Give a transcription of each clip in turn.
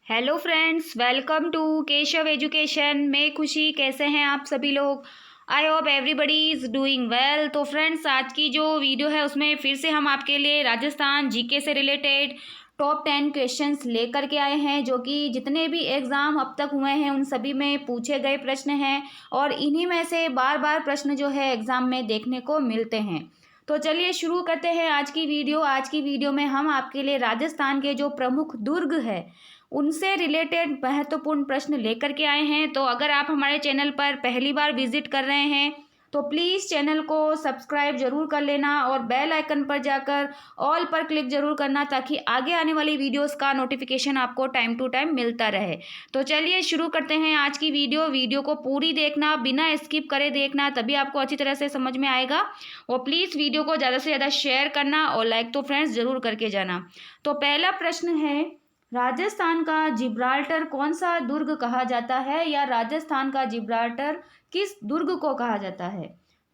Hello friends, welcome to Keshav education. मैं खुशी। कैसे हैं आप सभी लोग? I hope everybody is doing well. तो फ्रेंड्स, आज की जो वीडियो है उसमें फिर से हम आपके लिए राजस्थान जीके से रिलेटेड टॉप 10 क्वेश्चंस लेकर के आए हैं, जो कि जितने भी एग्ज़ाम अब तक हुए हैं उन सभी में पूछे गए प्रश्न हैं और इन्हीं में से बार बार प्रश्न जो है एग्ज़ाम में देखने को मिलते हैं। तो चलिए शुरू करते हैं आज की वीडियो। आज की वीडियो में हम आपके लिए राजस्थान के जो प्रमुख दुर्ग है उनसे रिलेटेड महत्वपूर्ण प्रश्न लेकर के आए हैं। तो अगर आप हमारे चैनल पर पहली बार विजिट कर रहे हैं तो प्लीज़ चैनल को सब्सक्राइब जरूर कर लेना और बेल आइकन पर जाकर ऑल पर क्लिक जरूर करना, ताकि आगे आने वाली वीडियोस का नोटिफिकेशन आपको टाइम टू टाइम मिलता रहे। तो चलिए शुरू करते हैं आज की वीडियो। वीडियो को पूरी देखना, बिना स्किप करे देखना, तभी आपको अच्छी तरह से समझ में आएगा। और प्लीज़ वीडियो को ज़्यादा से ज़्यादा शेयर करना और लाइक तो फ्रेंड्स ज़रूर करके जाना। तो पहला प्रश्न है, राजस्थान का जिब्राल्टर कौन सा दुर्ग कहा जाता है, या राजस्थान का जिब्राल्टर किस दुर्ग को कहा जाता है?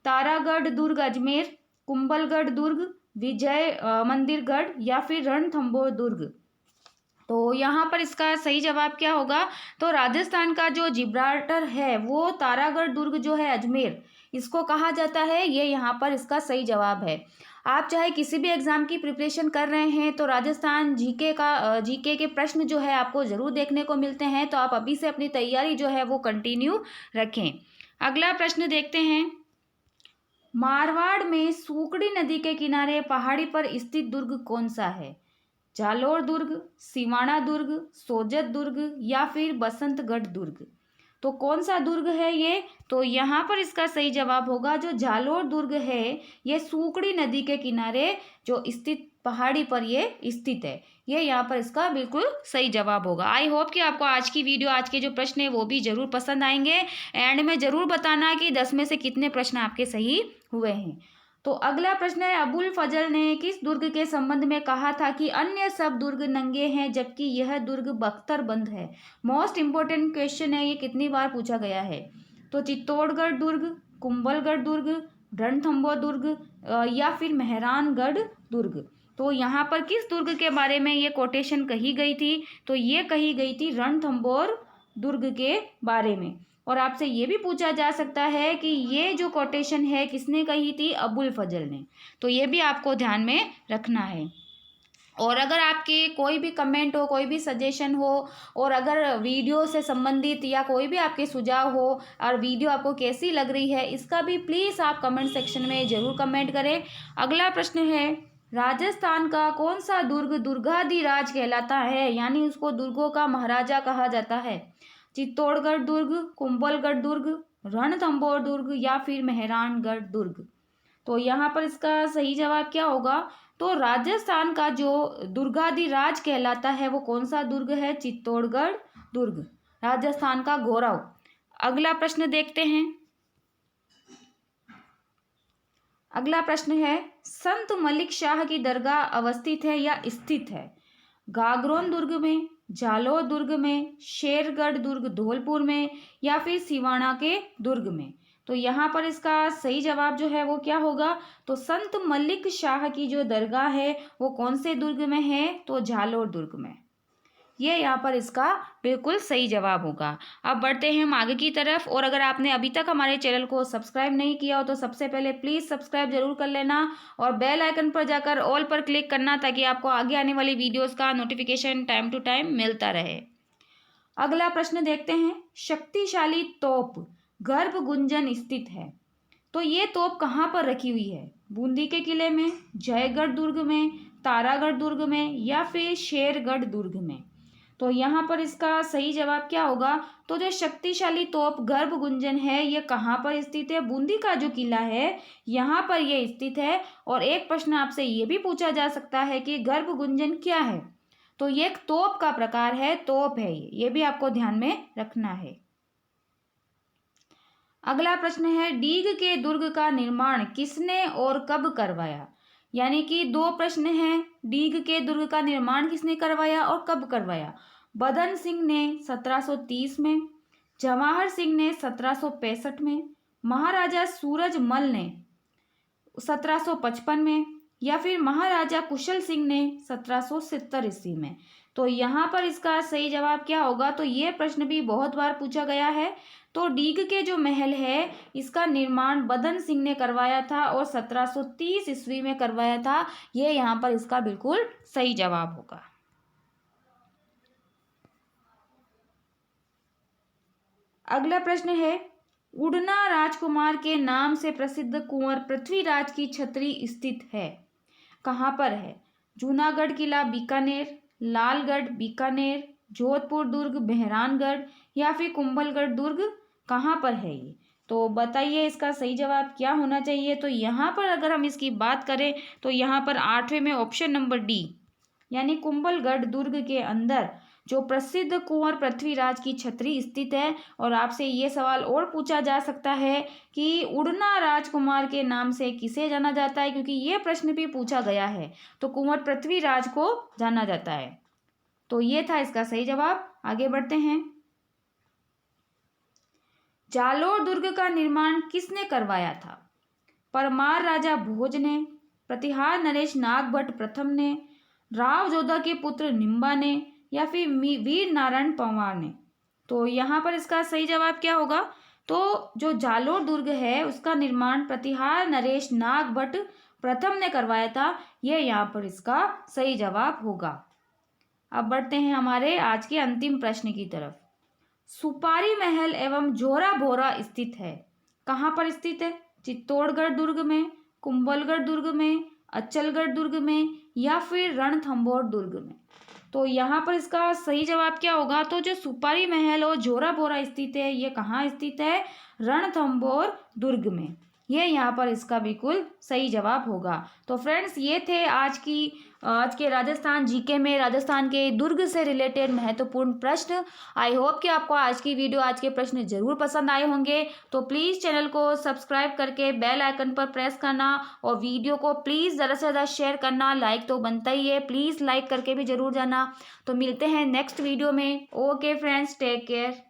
तारागढ़ दुर्ग अजमेर, कुंभलगढ़ दुर्ग, विजय मंदिरगढ़, या फिर रणथंभौर दुर्ग? तो यहाँ पर इसका सही जवाब क्या होगा? तो राजस्थान का जो जिब्राल्टर है वो तारागढ़ दुर्ग जो है अजमेर, इसको कहा जाता है। ये यहाँ पर इसका सही जवाब है। आप चाहे किसी भी एग्जाम की प्रिपरेशन कर रहे हैं तो राजस्थान जीके के प्रश्न जो है आपको ज़रूर देखने को मिलते हैं। तो आप अभी से अपनी तैयारी जो है वो कंटिन्यू रखें। अगला प्रश्न देखते हैं। मारवाड़ में सूकड़ी नदी के किनारे पहाड़ी पर स्थित दुर्ग कौन सा है? जालोर दुर्ग, सिवाना दुर्ग, सोजत दुर्ग, या फिर बसंतगढ़ दुर्ग? तो कौन सा दुर्ग है ये? तो यहाँ पर इसका सही जवाब होगा जो जालोर दुर्ग है, ये सूकड़ी नदी के किनारे जो स्थित पहाड़ी पर ये स्थित है। ये यहाँ पर इसका बिल्कुल सही जवाब होगा। आई होप कि आपको आज की वीडियो, आज के जो प्रश्न है वो भी जरूर पसंद आएंगे। एंड में जरूर बताना कि 10 में से कितने प्रश्न आपके सही हुए हैं। तो अगला प्रश्न है, अबुल फजल ने किस दुर्ग के संबंध में कहा था कि अन्य सब दुर्ग नंगे हैं जबकि यह दुर्ग बख्तरबंद है? मोस्ट इंपॉर्टेंट क्वेश्चन है, ये कितनी बार पूछा गया है। तो चित्तौड़गढ़ दुर्ग, कुंभलगढ़ दुर्ग, रणथंभौर दुर्ग, या फिर मेहरानगढ़ दुर्ग? तो यहाँ पर किस दुर्ग के बारे में ये कोटेशन कही गई थी? तो ये कही गई थी रणथंभौर दुर्ग के बारे में। और आपसे ये भी पूछा जा सकता है कि ये जो कोटेशन है किसने कही थी? अबुल फजल ने। तो ये भी आपको ध्यान में रखना है। और अगर आपके कोई भी कमेंट हो, कोई भी सजेशन हो, और अगर वीडियो से संबंधित या कोई भी आपके सुझाव हो और वीडियो आपको कैसी लग रही है, इसका भी प्लीज़ आप कमेंट सेक्शन में ज़रूर कमेंट करें। अगला प्रश्न है, राजस्थान का कौन सा दुर्ग दुर्गाधिराज कहलाता है, यानी उसको दुर्गों का महाराजा कहा जाता है? चित्तौड़गढ़ दुर्ग, कुंभलगढ़ दुर्ग, रणथंभौर दुर्ग, या फिर मेहरानगढ़ दुर्ग? तो यहाँ पर इसका सही जवाब क्या होगा? तो राजस्थान का जो दुर्गाधिराज कहलाता है वो कौन सा दुर्ग है? चित्तौड़गढ़ दुर्ग, राजस्थान का गौरव। अगला प्रश्न देखते हैं। अगला प्रश्न है, संत मलिक शाह की दरगाह अवस्थित है या स्थित है? गागरोन दुर्ग में, जालोर दुर्ग में, शेरगढ़ दुर्ग धौलपुर में, या फिर सिवाना के दुर्ग में? तो यहाँ पर इसका सही जवाब जो है वो क्या होगा? तो संत मलिक शाह की जो दरगाह है वो कौन से दुर्ग में है? तो जालोर दुर्ग में। ये यहाँ पर इसका बिल्कुल सही जवाब होगा। अब बढ़ते हैं हम आगे की तरफ। और अगर आपने अभी तक हमारे चैनल को सब्सक्राइब नहीं किया हो तो सबसे पहले प्लीज़ सब्सक्राइब जरूर कर लेना और बेल आइकन पर जाकर ऑल पर क्लिक करना, ताकि आपको आगे आने वाली वीडियोस का नोटिफिकेशन टाइम टू टाइम मिलता रहे। अगला प्रश्न देखते हैं। शक्तिशाली तोप गर्भ गुंजन स्थित है, तो ये तोप कहाँ पर रखी हुई है? बूंदी के किले में, जयगढ़ दुर्ग में, तारागढ़ दुर्ग में, या फिर शेरगढ़ दुर्ग में? तो यहाँ पर इसका सही जवाब क्या होगा? तो जो शक्तिशाली तोप गर्भ गुंजन है ये कहाँ पर स्थित है? बूंदी का जो किला है यहाँ पर ये स्थित है। और एक प्रश्न आपसे ये भी पूछा जा सकता है कि गर्भ गुंजन क्या है? तो ये एक तोप का प्रकार है, तोप है ये भी आपको ध्यान में रखना है। अगला प्रश्न है, डीग के दुर्ग का निर्माण किसने और कब करवाया? यानी कि दो प्रश्न हैं। डीग के दुर्ग का निर्माण किसने करवाया और कब करवाया? बदन सिंह ने 1730 में, जवाहर सिंह ने 1765 में, महाराजा सूरजमल ने 1755 में, या फिर महाराजा कुशल सिंह ने 1770 ईस्वी में? तो यहाँ पर इसका सही जवाब क्या होगा? तो ये प्रश्न भी बहुत बार पूछा गया है। तो डीग के जो महल है इसका निर्माण बदन सिंह ने करवाया था और 1730 ईस्वी में करवाया था। ये यहाँ पर इसका बिल्कुल सही जवाब होगा। अगला प्रश्न है, उड़ना राजकुमार के नाम से प्रसिद्ध कुंवर पृथ्वीराज की छतरी स्थित है, कहाँ पर है? जूनागढ़ किला बीकानेर, लालगढ़ बीकानेर, जोधपुर दुर्ग मेहरानगढ़ या फिर कुंभलगढ़ दुर्ग, कहाँ पर है ये? तो बताइए इसका सही जवाब क्या होना चाहिए? तो यहाँ पर अगर हम इसकी बात करें तो यहाँ पर 8वें में ऑप्शन नंबर डी यानी कुंभलगढ़ दुर्ग के अंदर जो प्रसिद्ध कुंवर पृथ्वीराज की छतरी स्थित है। और आपसे ये सवाल और पूछा जा सकता है कि उड़ना राजकुमार के नाम से किसे जाना जाता है, क्योंकि ये प्रश्न भी पूछा गया है। तो कुंवर पृथ्वीराज को जाना जाता है। तो ये था इसका सही जवाब। आगे बढ़ते हैं। जालोर दुर्ग का निर्माण किसने करवाया था? परमार राजा भोज ने, प्रतिहार नरेश नागभट्ट प्रथम ने, राव जोधा के पुत्र निम्बा ने या फिर वीर नारायण पंवार ने। तो यहाँ पर इसका सही जवाब क्या होगा? तो जो जालोर दुर्ग है उसका निर्माण प्रतिहार नरेश नागभट्ट प्रथम ने करवाया था। ये यहाँ पर इसका सही जवाब होगा। अब बढ़ते हैं हमारे आज के अंतिम प्रश्न की तरफ। सुपारी महल एवं जोरा बोरा स्थित है, कहाँ पर स्थित है? चित्तौड़गढ़ दुर्ग में, कुंभलगढ़ दुर्ग में, अचलगढ़ दुर्ग में या फिर रणथंभौर दुर्ग में। तो यहाँ पर इसका सही जवाब क्या होगा? तो जो सुपारी महल और जोरा बोरा स्थित है ये कहाँ स्थित है? रणथंभौर दुर्ग में। ये यहाँ पर इसका बिल्कुल सही जवाब होगा। तो फ्रेंड्स ये थे आज के राजस्थान जीके में राजस्थान के दुर्ग से रिलेटेड महत्वपूर्ण प्रश्न। आई होप कि आपको आज की वीडियो आज के प्रश्न जरूर पसंद आए होंगे। तो प्लीज़ चैनल को सब्सक्राइब करके बेल आइकन पर प्रेस करना और वीडियो को प्लीज़ ज़्यादा से ज़्यादा शेयर करना। लाइक तो बनता ही है, प्लीज़ लाइक करके भी ज़रूर जाना। तो मिलते हैं नेक्स्ट वीडियो में। Okay friends, take care.